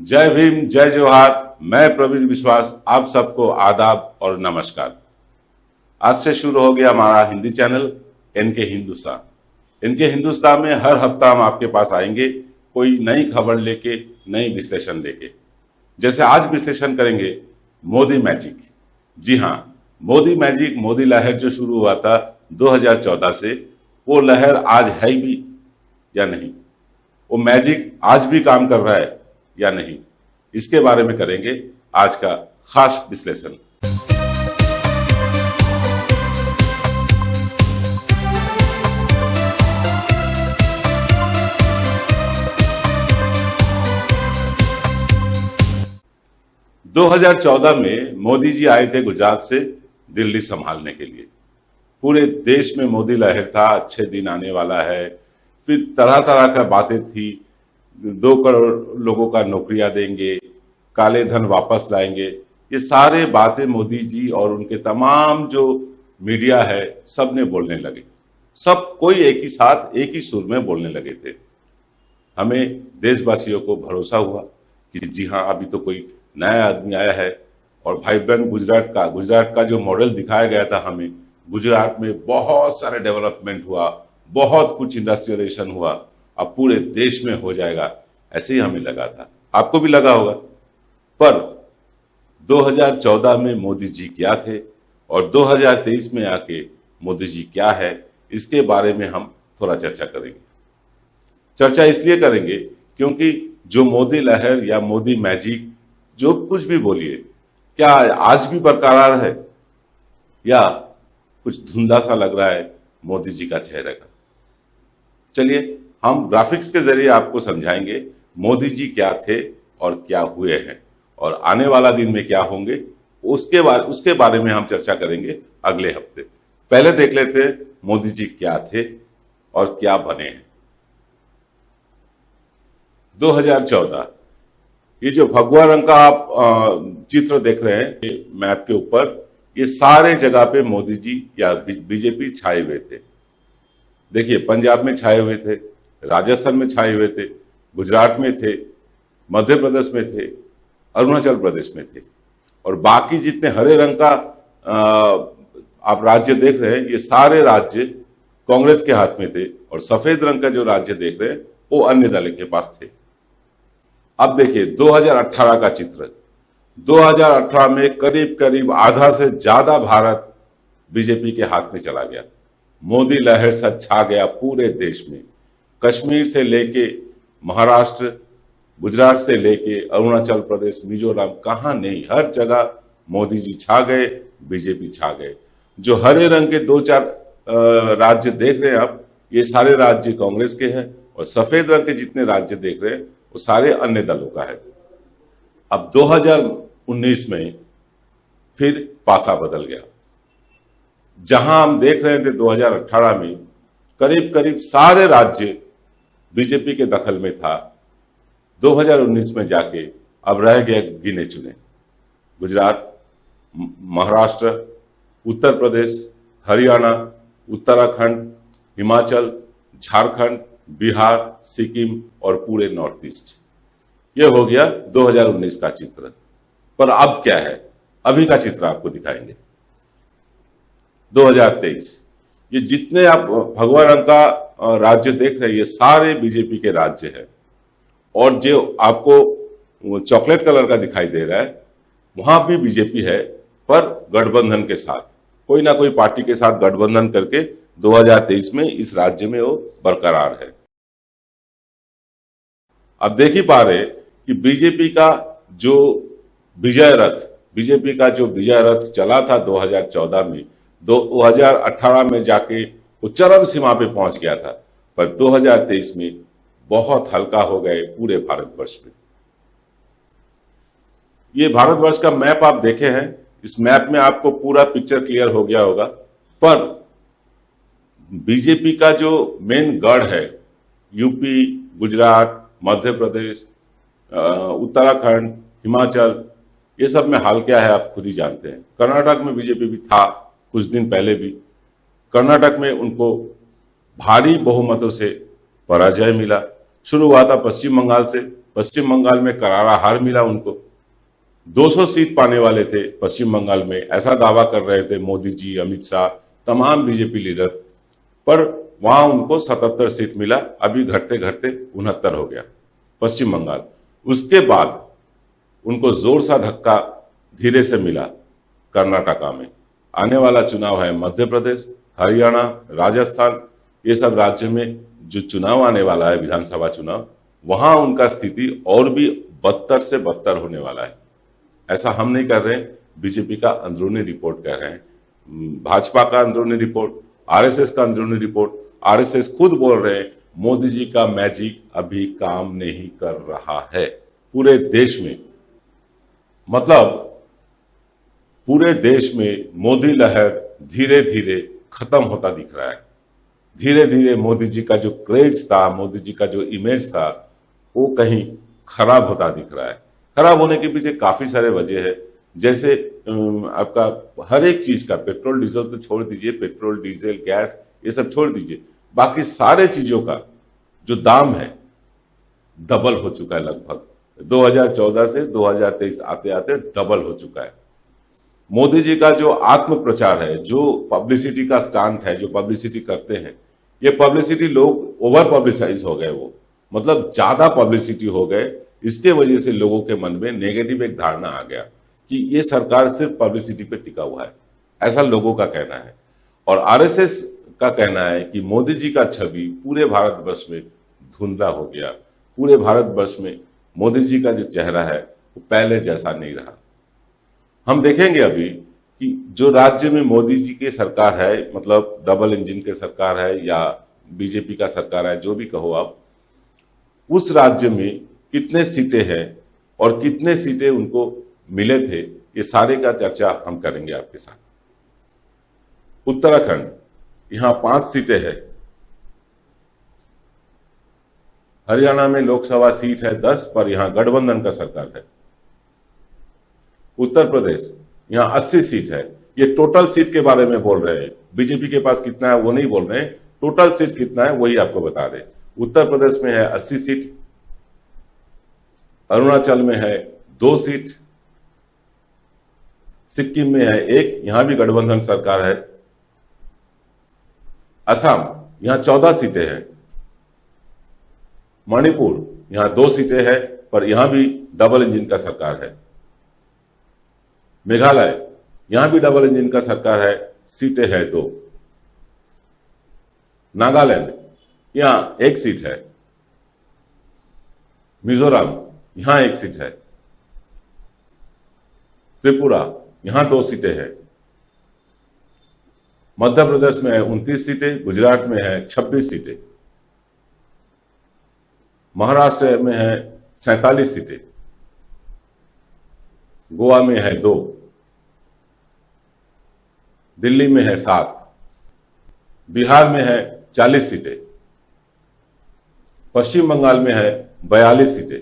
जय भीम, जय जोहार। मैं प्रवीण विश्वास, आप सबको आदाब और नमस्कार। आज से शुरू हो गया हमारा Hindi channel NK Hindustan. NK Hindustan में हर हफ्ता हम आपके पास आएंगे कोई नई खबर लेके, नई विश्लेषण लेके। जैसे आज विश्लेषण करेंगे मोदी मैजिक। जी हाँ, मोदी मैजिक, मोदी लहर जो शुरू हुआ था 2014 से, वो लहर आज है भी या नहीं, वो मैजिक आज भी काम कर रहा है या नहीं, इसके बारे में करेंगे आज का खास विश्लेषण। दो 2014 में मोदी जी आए थे गुजरात से दिल्ली संभालने के लिए। पूरे देश में मोदी लहर था, अच्छे दिन आने वाला है, फिर तरह तरह का बातें थी। 2 करोड़ लोगों का नौकरियां देंगे, काले धन वापस लाएंगे, ये सारे बातें मोदी जी और उनके तमाम जो मीडिया है सब ने बोलने लगे। सब कोई एक ही साथ, एक ही सुर में बोलने लगे थे। हमें देशवासियों को भरोसा हुआ कि जी हाँ, अभी तो कोई नया आदमी आया है। और भाई बहन, गुजरात का जो मॉडल दिखाया गया था हमें, गुजरात में बहुत सारे डेवलपमेंट हुआ, बहुत कुछ इंडस्ट्रियलाइजेशन हुआ, अब पूरे देश में हो जाएगा, ऐसे ही हमें लगा था। आपको भी लगा होगा। पर 2014 में मोदी जी क्या थे और 2023 में आके मोदी जी क्या है, इसके बारे में हम थोड़ा चर्चा करेंगे। चर्चा इसलिए करेंगे क्योंकि जो मोदी लहर या मोदी मैजिक, जो कुछ भी बोलिए, क्या आज भी बरकरार है या कुछ धुंधला सा लग रहा है मोदी जी का चेहरे का। चलिए हम ग्राफिक्स के जरिए आपको समझाएंगे मोदी जी क्या थे और क्या हुए हैं, और आने वाला दिन में क्या होंगे उसके बारे में हम चर्चा करेंगे अगले हफ्ते। पहले देख लेते हैं मोदी जी क्या थे और क्या बने हैं। 2014, ये जो भगवा रंग का आप चित्र देख रहे हैं मैप के ऊपर, ये सारे जगह पे मोदी जी या बीजेपी छाए हुए थे। देखिए, पंजाब में छाए हुए थे, राजस्थान में छाए हुए थे, गुजरात में थे, मध्य प्रदेश में थे, अरुणाचल प्रदेश में थे, और बाकी जितने हरे रंग का आप राज्य देख रहे हैं, ये सारे राज्य कांग्रेस के हाथ में थे, और सफेद रंग का जो राज्य देख रहे हैं वो अन्य दल के पास थे। अब देखिए 2018 का चित्र। 2018 में करीब करीब आधा से ज्यादा भारत बीजेपी के हाथ में चला गया। मोदी लहर से छा गया पूरे देश में, कश्मीर से लेके महाराष्ट्र, गुजरात से लेके अरुणाचल प्रदेश, मिजोरम, कहां नहीं, हर जगह मोदी जी छा गए, बीजेपी छा गए। जो हरे रंग के 2-4 राज्य देख रहे हैं आप, ये सारे राज्य कांग्रेस के हैं, और सफेद रंग के जितने राज्य देख रहे हैं वो सारे अन्य दलों का है। अब 2019 में फिर पासा बदल गया। जहां हम देख रहे थे 2018 में करीब करीब सारे राज्य बीजेपी के दखल में था, 2019 में जाके अब रह गए गिने चुने। गुजरात, महाराष्ट्र, उत्तर प्रदेश, हरियाणा, उत्तराखंड, हिमाचल, झारखंड, बिहार, सिक्किम और पूरे नॉर्थ ईस्ट। यह हो गया 2019 का चित्र। पर अब क्या है, अभी का चित्र आपको दिखाएंगे। 2023, ये जितने आप भगवा रंग का राज्य देख रहे हैं, ये सारे बीजेपी के राज्य हैं, और जो आपको चॉकलेट कलर का दिखाई दे रहा है वहां भी बीजेपी है, पर गठबंधन के साथ, कोई ना कोई पार्टी के साथ गठबंधन करके 2023 में इस राज्य में वो बरकरार है। अब देख ही पा रहे कि बीजेपी का जो विजय रथ चला था 2014 में, 2018 में जाके वो चरम सीमा पे पहुंच गया था, पर 2023 में बहुत हल्का हो गए पूरे भारतवर्ष में। ये भारतवर्ष का मैप आप देखे हैं, इस मैप में आपको पूरा पिक्चर क्लियर हो गया होगा। पर बीजेपी का जो मेन गढ़ है, यूपी, गुजरात, मध्य प्रदेश, उत्तराखंड, हिमाचल, ये सब में हाल क्या है आप खुद ही जानते हैं। कर्नाटक में बीजेपी भी था कुछ दिन पहले भी। कर्नाटक में उनको भारी बहुमतों से पराजय मिला। शुरू हुआ था पश्चिम बंगाल से, पश्चिम बंगाल में करारा हार मिला उनको। 200 सीट पाने वाले थे पश्चिम बंगाल में, ऐसा दावा कर रहे थे मोदी जी, अमित शाह, तमाम बीजेपी लीडर, पर वहां उनको 77 सीट मिला। अभी घटते घटते 69 हो गया पश्चिम बंगाल। उसके बाद उनको जोर सा धक्का धीरे से मिला कर्नाटका में। आने वाला चुनाव है मध्य प्रदेश, हरियाणा, राजस्थान, ये सब राज्य में जो चुनाव आने वाला है, विधानसभा चुनाव, वहां उनका स्थिति और भी बदतर से बदतर होने वाला है। ऐसा हम नहीं कर रहे, बीजेपी का अंदरूनी रिपोर्ट कह रहे हैं, भाजपा का अंदरूनी रिपोर्ट, आरएसएस का अंदरूनी रिपोर्ट। आरएसएस खुद बोल रहे हैं मोदी जी का मैजिक अभी काम नहीं कर रहा है पूरे देश में। मतलब पूरे देश में मोदी लहर धीरे धीरे खत्म होता दिख रहा है। धीरे धीरे मोदी जी का जो क्रेज था, मोदी जी का जो इमेज था, वो कहीं खराब होता दिख रहा है। खराब होने के पीछे काफी सारे वजह है, जैसे आपका हर एक चीज का, पेट्रोल डीजल तो छोड़ दीजिए, पेट्रोल डीजल गैस ये सब छोड़ दीजिए, बाकी सारे चीजों का जो दाम है डबल हो चुका है। लगभग 2014 से 2023 आते आते डबल हो चुका है। मोदी जी का जो आत्म प्रचार है, जो पब्लिसिटी का स्टंट है, जो पब्लिसिटी करते हैं, ये पब्लिसिटी लोग ओवर पब्लिसाइज हो गए, वो मतलब ज्यादा पब्लिसिटी हो गए। इसके वजह से लोगों के मन में नेगेटिव एक धारणा आ गया कि ये सरकार सिर्फ पब्लिसिटी पे टिका हुआ है, ऐसा लोगों का कहना है। और आरएसएस का कहना है कि मोदी जी का छवि पूरे भारतवर्ष में धुंधला हो गया। पूरे भारतवर्ष में मोदी जी का जो चेहरा है वो पहले जैसा नहीं रहा। हम देखेंगे अभी कि जो राज्य में मोदी जी की सरकार है, मतलब डबल इंजन की सरकार है या बीजेपी का सरकार है, जो भी कहो आप, उस राज्य में कितने सीटें हैं और कितने सीटें उनको मिले थे, ये सारे का चर्चा हम करेंगे आपके साथ। उत्तराखंड, यहां 5 सीटें हैं। हरियाणा में लोकसभा सीट है 10, पर यहां गठबंधन का सरकार है। उत्तर प्रदेश, यहां 80 सीट है। ये टोटल सीट के बारे में बोल रहे हैं, बीजेपी के पास कितना है वो नहीं बोल रहे हैं, टोटल सीट कितना है वही आपको बता रहे। उत्तर प्रदेश में है 80 सीट, अरुणाचल में है 2 सीट, सिक्किम में है 1, यहां भी गठबंधन सरकार है। असम, यहां 14 सीटें हैं। मणिपुर, यहां 2 सीटें हैं, पर यहां भी डबल इंजन का सरकार है। मेघालय, यहां भी डबल इंजन का सरकार है, सीटें है 2। नागालैंड, यहां 1 सीट है। मिजोरम, यहां 1 सीट है। त्रिपुरा, यहां 2 सीटें हैं। मध्य प्रदेश में है 29 सीटें, गुजरात में है 26 सीटें, महाराष्ट्र में है 47 सीटें, गोवा में है 2, दिल्ली में है 7, बिहार में है 40 सीटें, पश्चिम बंगाल में है 42 सीटें,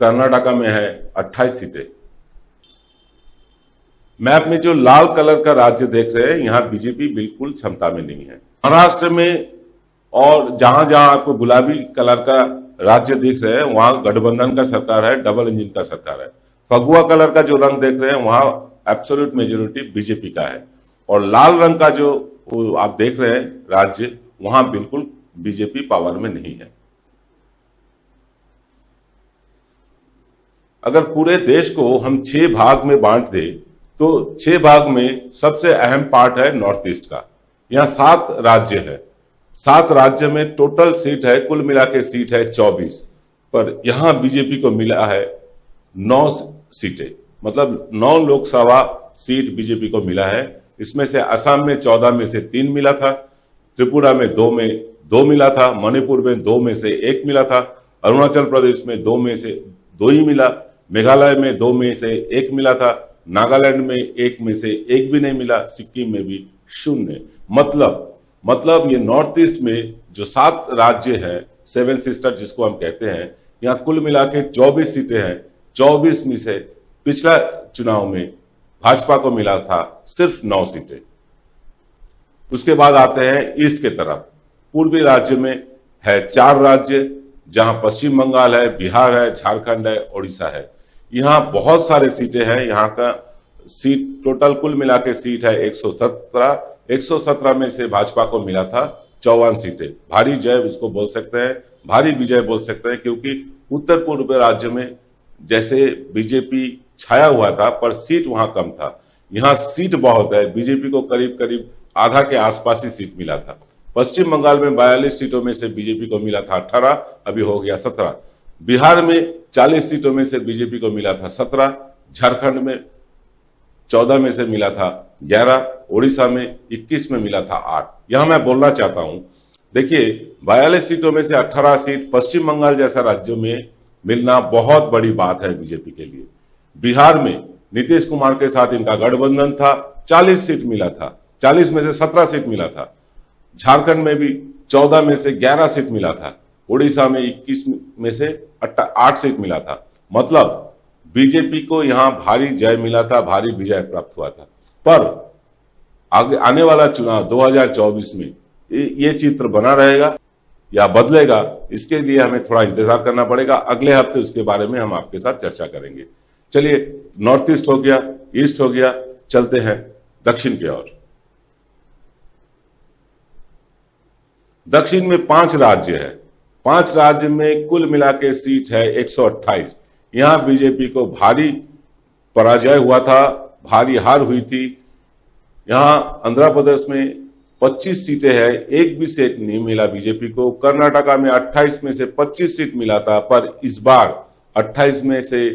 कर्नाटका में है 28 सीटें। मैप में जो लाल कलर का राज्य देख रहे हैं, यहां बीजेपी बिल्कुल क्षमता में नहीं है। महाराष्ट्र में और जहां जहां आपको गुलाबी कलर का राज्य दिख रहे हैं, वहां गठबंधन का सरकार है, डबल इंजन का सरकार है। फगुआ कलर का जो रंग देख रहे हैं, वहां एब्सोल्यूट मेजोरिटी बीजेपी का है। और लाल रंग का जो आप देख रहे हैं राज्य, वहां बिल्कुल बीजेपी पावर में नहीं है। अगर पूरे देश को हम 6 भाग में बांट दें, तो 6 भाग में सबसे अहम पार्ट है नॉर्थ ईस्ट का। यहां 7 राज्य है। 7 राज्य में टोटल सीट है, कुल मिला के सीट है 24, पर यहां बीजेपी को मिला है 9 सीटें, मतलब 9 लोकसभा सीट बीजेपी को मिला है। इसमें से असम में 14 में से 3 मिला था, त्रिपुरा में 2 मिला था, मणिपुर में 2 में से 1 मिला था, अरुणाचल प्रदेश में 2 में से 2 ही मिला, मेघालय में 2 में से 1 मिला था, नागालैंड में 1 में से 1 भी नहीं मिला, सिक्किम में भी 0। मतलब ये नॉर्थ ईस्ट में जो 7 राज्य हैं, 7 सिस्टर जिसको हम कहते हैं, यहाँ कुल मिला के 24 सीटें हैं। 24 में से पिछला चुनाव में भाजपा को मिला था सिर्फ 9 सीटें। उसके बाद आते हैं ईस्ट के तरफ। पूर्वी राज्य में है 4 राज्य, जहां पश्चिम बंगाल है, बिहार है, झारखंड है, उड़ीसा है। यहाँ बहुत सारे सीटें हैं। यहाँ का सीट टोटल कुल मिला के सीट है 117। 117 में से भाजपा को मिला था 54 सीटें। भारी जय इसको बोल सकते हैं, भारी विजय बोल सकते हैं, क्योंकि उत्तर पूर्व राज्य में जैसे बीजेपी छाया हुआ था पर सीट वहां कम था, यहाँ सीट बहुत है। बीजेपी को करीब करीब आधा के आसपास ही सीट मिला था। पश्चिम बंगाल में 42 सीटों में से बीजेपी को मिला था 18, अभी हो गया 17। बिहार में 40 सीटों में से बीजेपी को मिला था 17। झारखंड में 14 में से मिला था 11। उड़ीसा में 21 में मिला था 8। यहां मैं बोलना चाहता हूं, देखिए 42 सीटों में से 18 सीट पश्चिम बंगाल जैसा राज्यों में मिलना बहुत बड़ी बात है बीजेपी के लिए। बिहार में नीतीश कुमार के साथ इनका गठबंधन था, 40 सीट मिला था, 40 में से 17 सीट मिला था। झारखंड में भी 14 में से 11 सीट मिला था। उड़ीसा में 21 में से 8 सीट मिला था। मतलब बीजेपी को यहां भारी जय मिला था, भारी विजय प्राप्त हुआ था। पर आगे आने वाला चुनाव 2024 में ये चित्र बना रहेगा या बदलेगा, इसके लिए हमें थोड़ा इंतजार करना पड़ेगा। अगले हफ्ते उसके बारे में हम आपके साथ चर्चा करेंगे। चलिए, नॉर्थ ईस्ट हो गया, ईस्ट हो गया, चलते हैं दक्षिण की ओर। दक्षिण में 5 राज्य है। 5 राज्य में कुल मिला के सीट है 128। यहां बीजेपी को भारी पराजय हुआ था, भारी हार हुई थी। यहां आंध्र प्रदेश में 25 सीटें हैं, एक भी सीट नहीं मिला बीजेपी को। कर्नाटका में 28 में से 25 सीट मिला था, पर इस बार 28 में से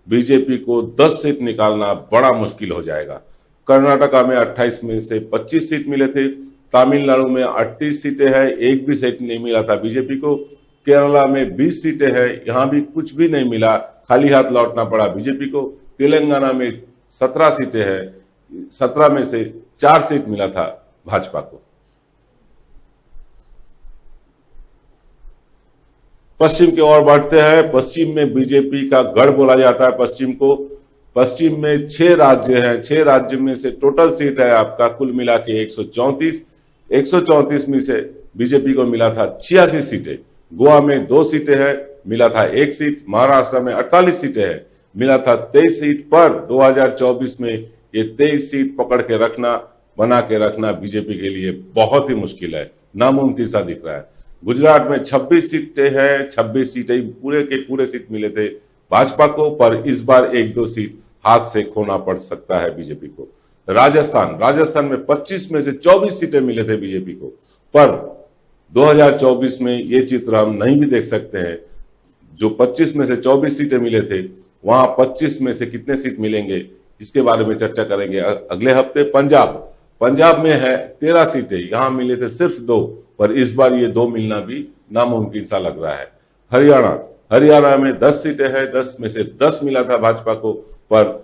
बीजेपी को 10 सीट निकालना बड़ा मुश्किल हो जाएगा। कर्नाटका में 28 में से 25 सीट मिले थे। तमिलनाडु में 38 सीटें हैं, एक भी सीट नहीं मिला था बीजेपी को। केरला में 20 सीटें हैं, यहां भी कुछ भी नहीं मिला, खाली हाथ लौटना पड़ा बीजेपी को। तेलंगाना में 17 सीटें हैं, 17 में से 4 सीट मिला था भाजपा को। पश्चिम की ओर बढ़ते हैं। पश्चिम में बीजेपी का गढ़ बोला जाता है पश्चिम को। पश्चिम में 6 राज्य हैं। 6 राज्य में से टोटल सीट है आपका कुल मिला के 134। 134 में से बीजेपी को मिला था 86 सीटें। गोवा में 2 सीटें हैं, मिला था 1 सीट। महाराष्ट्र में 48 सीटें हैं, मिला था 23 सीट। पर 2024 में ये 23 सीट पकड़ के रखना, बना के रखना बीजेपी के लिए बहुत ही मुश्किल है, नामुमकिन सा दिख रहा है। गुजरात में 26 सीटें हैं, 26 सीटें पूरे के पूरे सीट मिले थे भाजपा को, पर इस बार 1-2 सीट हाथ से खोना पड़ सकता है बीजेपी को। राजस्थान में 25 में से 24 सीटें मिले थे बीजेपी को, पर 2024 में ये चित्र हम नहीं भी देख सकते हैं। जो 25 में से 24 सीटें मिले थे, वहां 25 में से कितने सीट मिलेंगे, इसके बारे में चर्चा करेंगे अगले हफ्ते। पंजाब में है 13 सीटें, यहां मिले थे सिर्फ 2, पर इस बार ये 2 मिलना भी नामुमकिन सा लग रहा है। हरियाणा में 10 सीटें हैं, 10 में से 10 मिला था भाजपा को, पर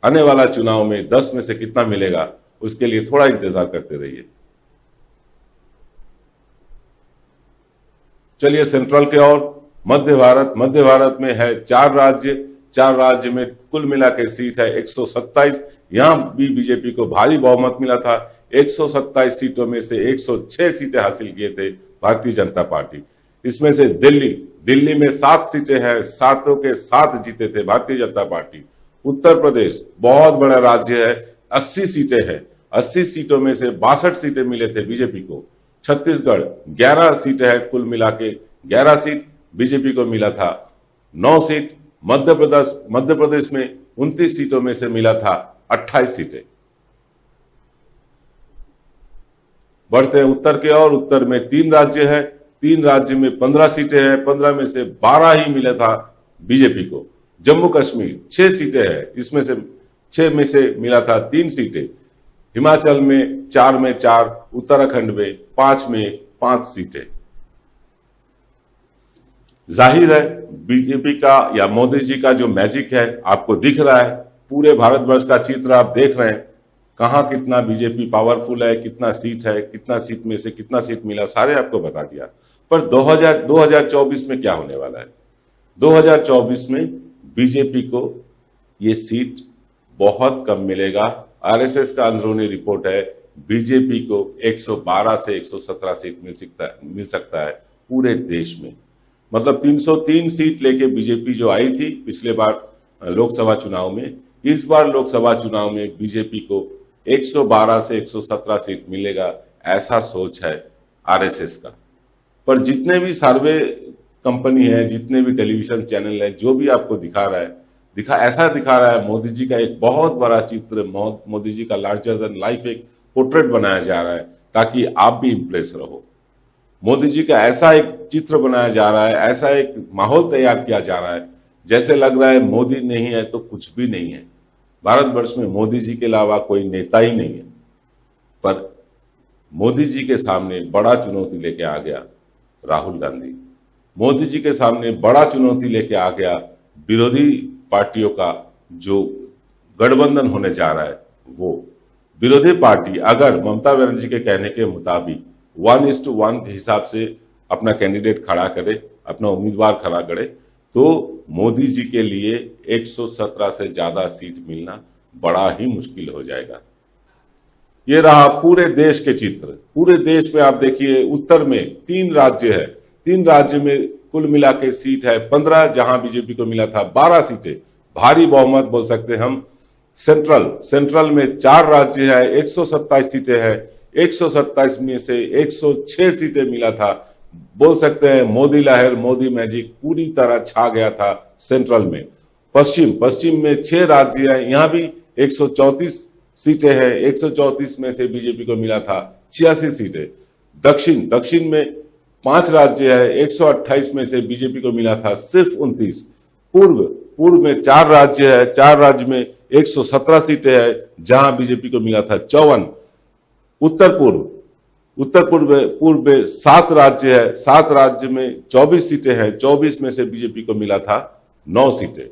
आने वाला चुनाव में 10 में से कितना मिलेगा, उसके लिए थोड़ा इंतजार करते रहिए। चलिए सेंट्रल के ओर, मध्य भारत में है 4 राज्य में कुल मिला के सीट है 127। यहां भी बीजेपी को भारी बहुमत मिला था। 127 सीटों में से 106 सीटें हासिल किए थे भारतीय जनता पार्टी। इसमें से दिल्ली में 7 सीटें हैं, 7 के 7 जीते थे भारतीय जनता पार्टी। उत्तर प्रदेश बहुत बड़ा राज्य है, 80 सीटें हैं, 80 सीटों में से 62 सीटें मिले थे बीजेपी को। छत्तीसगढ़ 11 सीटें हैं, कुल मिला के 11 सीट बीजेपी को मिला था 9 सीट। मध्य प्रदेश में 29 सीटों में से मिला था 28 सीटें। बढ़ते हैं उत्तर के ओर। उत्तर में 3 राज्य है, 3 राज्य में 15 सीटें हैं, 15 में से 12 ही मिला था बीजेपी को। जम्मू कश्मीर 6 सीटें हैं, इसमें से 6 में से मिला था 3 सीटें। हिमाचल में 4 में 4, उत्तराखंड में 5 में 5 सीटें। जाहिर है बीजेपी का या मोदी जी का जो मैजिक है आपको दिख रहा है। पूरे भारतवर्ष का चित्र आप देख रहे हैं, कहां कितना बीजेपी पावरफुल है, कितना सीट है, कितना सीट में से कितना सीट मिला, सारे आपको बता दिया। पर 2024 में क्या होने वाला है? 2024 में बीजेपी को ये सीट बहुत कम मिलेगा। आरएसएस का अंदरूनी रिपोर्ट है, बीजेपी को 112 से 117 सीट मिल सकता है पूरे देश में। मतलब 303 सीट लेके बीजेपी जो आई थी पिछले बार लोकसभा चुनाव में, इस बार लोकसभा चुनाव में बीजेपी को 112 से 117 सीट मिलेगा, ऐसा सोच है आरएसएस का। पर जितने भी सर्वे कंपनी है, जितने भी टेलीविजन चैनल है, जो भी आपको दिखा रहा है, ऐसा दिखा रहा है मोदी जी का एक बहुत बड़ा चित्र, मोदी जी का लार्जर देन लाइफ एक पोर्ट्रेट बनाया जा रहा है ताकि आप भी इंप्रेस रहो। मोदी जी का ऐसा एक चित्र बनाया जा रहा है, ऐसा एक माहौल तैयार किया जा रहा है, जैसे लग रहा है मोदी नहीं है तो कुछ भी नहीं है। भारतवर्ष में मोदी जी के अलावा कोई नेता ही नहीं है। पर मोदी जी के सामने बड़ा चुनौती लेके आ गया राहुल गांधी। मोदी जी के सामने बड़ा चुनौती लेके आ गया विरोधी पार्टियों का जो गठबंधन होने जा रहा है। वो विरोधी पार्टी अगर ममता बनर्जी के कहने के मुताबिक 1:1 के हिसाब से अपना कैंडिडेट खड़ा करे, अपना उम्मीदवार खड़ा करे, तो मोदी जी के लिए 117 से ज्यादा सीट मिलना बड़ा ही मुश्किल हो जाएगा। ये रहा पूरे देश के चित्र। पूरे देश में आप देखिए, उत्तर में 3 राज्य है, 3 राज्य में कुल मिला के सीट है 15, जहां बीजेपी को मिला था 12 सीटें, भारी बहुमत बोल सकते हैं हम। सेंट्रल में 4 राज्य है, 127 सीटें हैं, 127 में से 106 सीटें मिला था। बोल सकते हैं मोदी लहर, मोदी मैजिक पूरी तरह छा गया था सेंट्रल में। पश्चिम में 6 राज्य है, यहां भी 134 सीटें हैं, 134 में से बीजेपी को मिला था 86 सीटें। दक्षिण में 5 राज्य है, 128 में से बीजेपी को मिला था सिर्फ 29। पूर्व में 4 राज्य है, 4 राज्य में 117 सीटें है, जहां बीजेपी को मिला था 54। उत्तर पूर्व में 7 राज्य है, 7 राज्य में 24 सीटें हैं, 24 में से बीजेपी को मिला था 9 सीटें।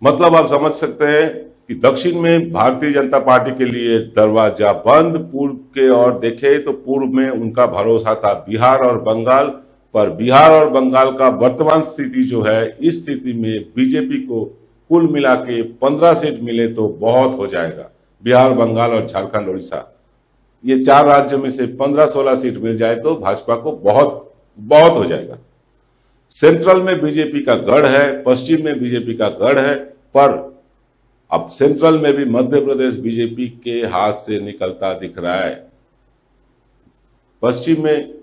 मतलब आप समझ सकते हैं कि दक्षिण में भारतीय जनता पार्टी के लिए दरवाजा बंद। पूर्व के ओर देखे तो पूर्व में उनका भरोसा था बिहार और बंगाल पर। बिहार और बंगाल का वर्तमान स्थिति जो है, इस स्थिति में बीजेपी को कुल मिला के 15 सीट मिले तो बहुत हो जाएगा। बिहार, बंगाल और झारखंड, उड़ीसा, ये 4 राज्यों में से 15-16 सीट मिल जाए तो भाजपा को बहुत हो जाएगा। सेंट्रल में बीजेपी का गढ़ है, पश्चिम में बीजेपी का गढ़ है, पर अब सेंट्रल में भी मध्य प्रदेश बीजेपी के हाथ से निकलता दिख रहा है। पश्चिम में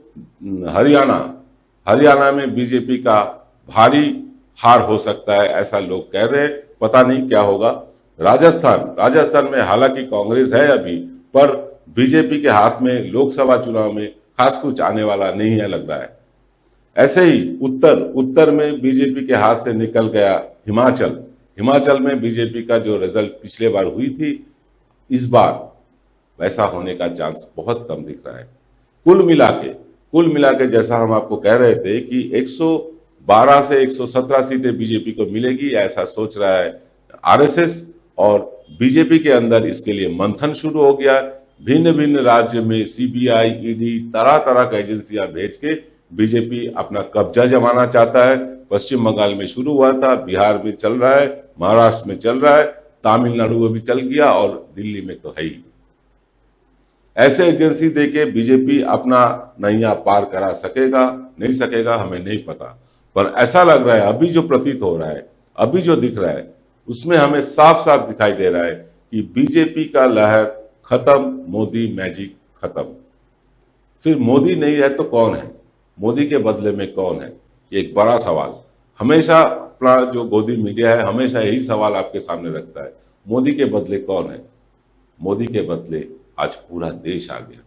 हरियाणा में बीजेपी का भारी हार हो सकता है, ऐसा लोग कह रहे हैं। पता नहीं क्या होगा। राजस्थान में हालांकि कांग्रेस है अभी, पर बीजेपी के हाथ में लोकसभा चुनाव में खास कुछ आने वाला नहीं है, लग रहा है। ऐसे ही उत्तर में बीजेपी के हाथ से निकल गया हिमाचल में बीजेपी का जो रिजल्ट पिछले बार हुई थी, इस बार वैसा होने का चांस बहुत कम दिख रहा है। कुल मिला के जैसा हम आपको कह रहे थे कि 112 से 117 सीटें बीजेपी को मिलेगी, ऐसा सोच रहा है आरएसएस। और बीजेपी के अंदर इसके लिए मंथन शुरू हो गया। भिन्न राज्य में सीबीआई, ईडी, तरह का एजेंसियां भेज के बीजेपी अपना कब्जा जमाना चाहता है। पश्चिम बंगाल में शुरू हुआ था, बिहार में चल रहा है, महाराष्ट्र में चल रहा है, तमिलनाडु में भी चल गया और दिल्ली में तो है ही। ऐसे एजेंसी देके बीजेपी अपना नैया पार करा सकेगा, नहीं सकेगा, हमें नहीं पता। पर ऐसा लग रहा है, अभी जो प्रतीत हो रहा है, अभी जो दिख रहा है, उसमें हमें साफ दिखाई दे रहा है कि बीजेपी का लहर खत्म, मोदी मैजिक खत्म। फिर मोदी नहीं है तो कौन है? मोदी के बदले में कौन है? ये एक बड़ा सवाल। हमेशा अपना जो गोदी मीडिया है, हमेशा यही सवाल आपके सामने रखता है, मोदी के बदले कौन है? मोदी के बदले आज पूरा देश आ गया।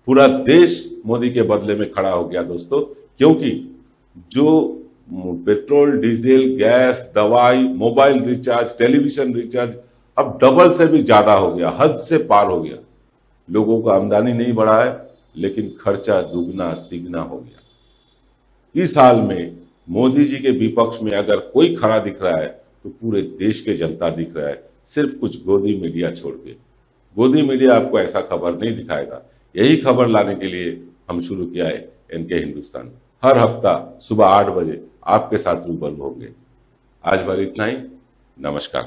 पूरा देश मोदी के बदले में खड़ा हो गया दोस्तों, क्योंकि जो पेट्रोल, डीजल, गैस, दवाई, मोबाइल रिचार्ज, टेलीविजन रिचार्ज अब डबल से भी ज्यादा हो गया, हद से पार हो गया। लोगों का आमदनी नहीं बढ़ा है, लेकिन खर्चा दुगना तिगना हो गया। इस हाल में मोदी जी के विपक्ष में अगर कोई खड़ा दिख रहा है तो पूरे देश के जनता दिख रहा है, सिर्फ कुछ गोदी मीडिया छोड़ के। गोदी मीडिया आपको ऐसा खबर नहीं दिखाएगा। यही खबर लाने के लिए हम शुरू किया है एनके हिंदुस्तान। हर हफ्ता सुबह 8 बजे आपके साथ रूबरू होंगे। आज भर इतना ही। नमस्कार।